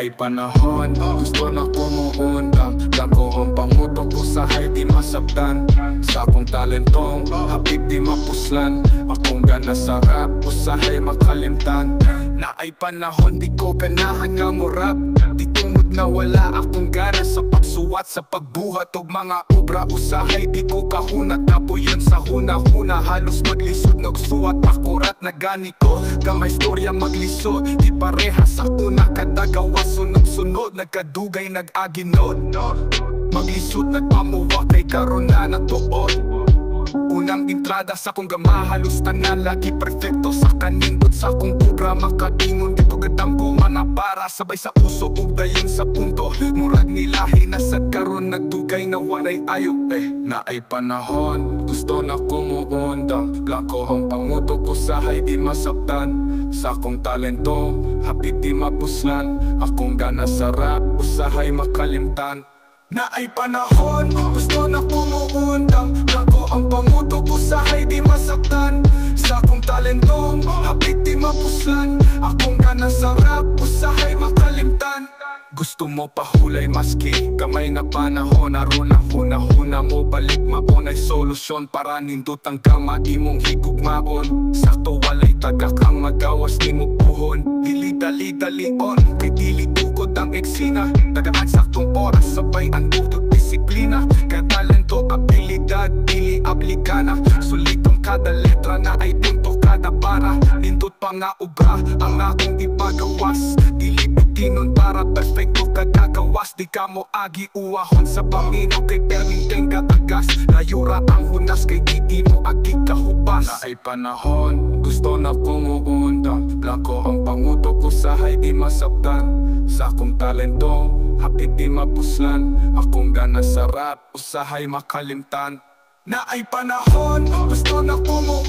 ay panahon, gusto na pumuundang. Dako ang pangutok ko sa di masabtan. Sa akong talentong, hapit di mapuslan. Akong gana sa rap, usahay makalimtan. Na ay panahon, di ko ganahan nga mo rap. Di tungod na wala akong gana sa pagsuwat, sa pagbuhat og mga obra. Usahay di ko kahunat, tapuyan sa huna-huna. Halos maglisod, nagsuwat, akurat na gani ko. Gamay storya maglisod, di pareha sa una. Kadagawa sunod-sunod, nagkadugay nag-aginod. Maglisod nagpamuwa kay karon na natuod. Unang entrada sa kong gama, halos tanan lagi perfecto sa kanindot sa akong programa. Kaingon dito gadamgo manapara, sabay sa uso ug dayon sa punto. Murag nilahi na sad karon nagdugay na walay ayo. Na ay panahon, gusto na kumuundang. Blako ang pangutok ko sa di masaktan. Sa akong talento, hapit di mapuslan. Akong gana sa rap, usahay makalimtan. Na ay panahon, gusto na pumuundang. Blako ang pangutok ko sa di masaktan. Sa akong talento, hapit di mapuslan. Akong gana sa rap, usahay makalimtan. Gusto mo pahulay maski kamay na panahon. Aron na huna-huna mo balik maon ay solusyon para nindot ang kama imong higugmaon. Sakto walay tagak ang magawas ni mo puhon. Dili dali-dalion, kay dili tukod ang eksina. Tagaan saktong oras, sabay ang butog disiplina. Kaya talento, abilidad, dili aplikana. Sulit ang kada letra na ay punto kada para. Nindot pa nga ubra ang akong ipagawas. Dili butinon para perfecto kagagawas. Di ka mo agi uwahon sa pamino kay perming tenga agas. Layura ang hunas kay di mo agi kahubas. Na ay panahon, gusto na pumuundang. Blako ang pangutok ko sa di masabtan. Sa akong talento, hapit di mapuslan. Akong gana sa rap, usahay makalimtan. Na ay panahon, gusto na pumuundang.